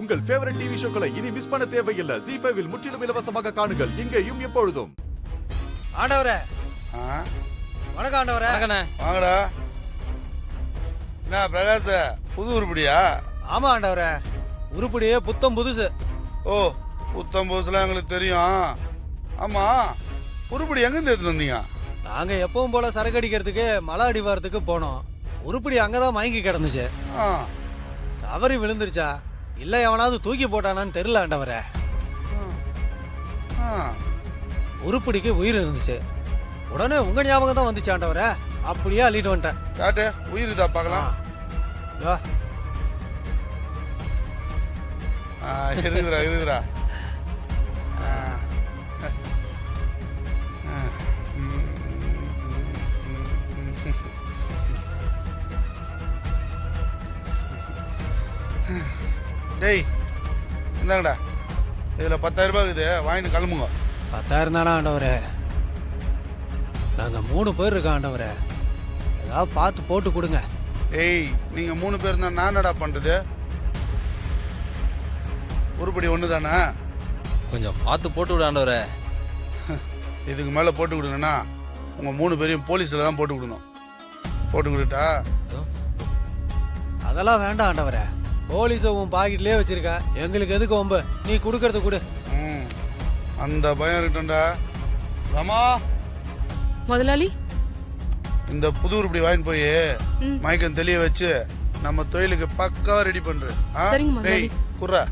உங்கள் favourite TV ஷோக்களை இனி miss பண்ண தேவையில்லை. ZEE5 இல் முற்றிலும் இலவசமாக காணுங்கள். இங்கேயும் எப்பொழுதும். ஆண்டவரே வணக்கம் ஆண்டவரே. வாங்கடா. என்ன பிரகாஷ், புது உருப்படியா? ஆமா ஆண்டவரே, உருப்படியே புத்தம் புதுசு. ஓ, புத்தம் புதுசுலாம் எங்களுக்கு தெரியும். ஆமா, உருப்படி எங்கேருந்து எடுத்துட்டு வந்தீங்க? நாங்க எப்பவும் போல சரக்கு அடிக்கிறதுக்கு மலை அடிவாரத்துக்கு போனோம். உருப்படி அங்கதான் மயங்கி கிடந்துச்சு. தவறி விழுந்துருச்சா இல்ல எவனாவது தூக்கி போட்டானான்னு தெரியல ஆண்டவரே. உருப்படிக்கு உயிர் இருந்துச்சு. உடனே உங்க ஞாபகம் தான் வந்துச்சு ஆண்டவரே. அப்படியே அள்ளிட்டு வந்துட்டேன். காட்டு, உயிர் இதா பார்க்கலாம். இருக்குதுரா இருக்குதுரா. டேய் இந்தாங்கடா, இதில் 10,000 ரூபாய் இருக்குது, வாங்கிட்டு கிளம்புங்க. 10,000 தானே ஆண்டவரே? நாங்கள் 3 பேர் இருக்கோம் ஆண்டவரே, ஏதாவது பார்த்து போட்டு கொடுங்க. ஏய், நீங்கள் 3 பேர் இருந்தால் நான் என்னடா பண்ணுறது? உருப்படி ஒன்று தானே, கொஞ்சம் பார்த்து போட்டு விட ஆண்டவரே. இதுக்கு மேலே போட்டு கொடுங்கன்னா உங்கள் 3 பேரையும் போலீஸில் தான் போட்டு விடணும். போட்டு கொடுட்டா? அதெல்லாம் வேண்டாம் ஆண்டவரே, போலீஸை உன் பாக்கெட்லேயே வச்சிருக்க, எங்களுக்கு எதுக்கு ஒம்பு? நீ கொடுக்கறது கொடு. அந்த பயம் இருக்கட்டும்டா. ரமா முதலாளி, இந்த புது உருப்படி வாங்கிட்டு போய் மயக்கம் தெளிய வச்சு நம்ம தொழிலுக்கு பக்காவா ரெடி பண்ற. டேய் குர்ரா.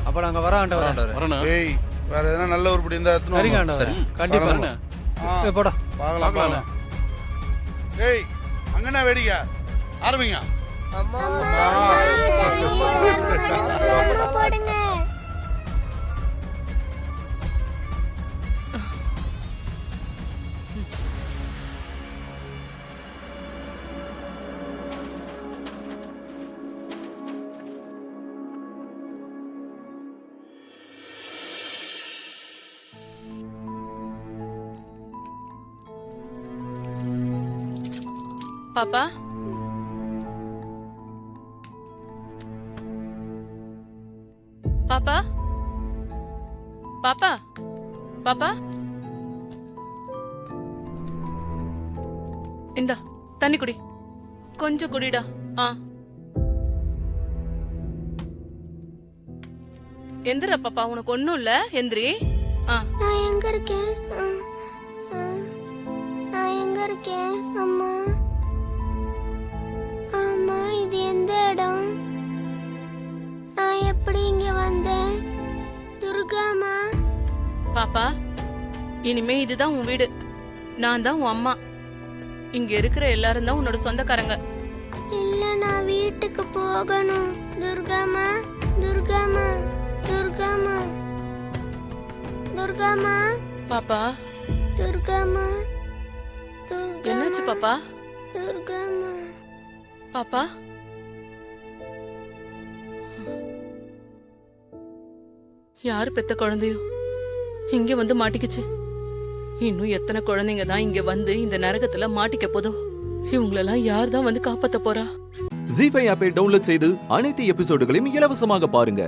அப்ப நாங்க வர ஆண்டவரே. டேய், வேற எதனா நல்ல உருப்படி இருந்தா எடுத்துட்டு சரிங்க ஆண்டவரே, கண்டிப்பா. போடா பார்க்கலாம். டேய், அங்கனா வேடிக்கை ஆரம்பிங்க. அம்மா போடுங்க. பாப்பா, பாப்பா, பாப்பா, பாப்பா, இந்தா தண்ணி குடி, கொஞ்சம் குடிடா. எந்திர பாப்பா, உனக்கு ஒண்ணும் இல்ல, எந்திரி. நான் எங்க இருக்கேன்? நான் எங்க இருக்கேன்? அம்மா அம்மா, இது எந்த இடம்? நான் எப்படி இங்க வந்தேன்? துர்காமா. பாப்பா, இனிமே இதுதான் உன் வீடு. நான் தான் உன் அம்மா. இங்க இருக்கிற எல்லாரும் தான் உன்னோட சொந்தக்காரங்க. இல்ல, நான் வீட்டுக்கு போகணும். துர்காமா, துர்காமா, துர்காமா, துர்காமா. பாப்பா, துர்காமா, என்னாச்சு பாப்பா? துர்காமா. பாப்பா, யாரு பெத்த குழந்தையோ இங்க வந்து மாட்டிக்கிச்சு. இன்னும் எத்தனை குழந்தைங்க தான் இங்க வந்து இந்த நரகத்துல மாட்டிக்க போதோ. இவங்களெல்லாம் யார் தான் வந்து காப்பாத்த போறா? ZEE5 ஆப்பை டவுன்லோட் செய்து அனைத்து எபிசோடுகளையும் இலவசமாக பாருங்க.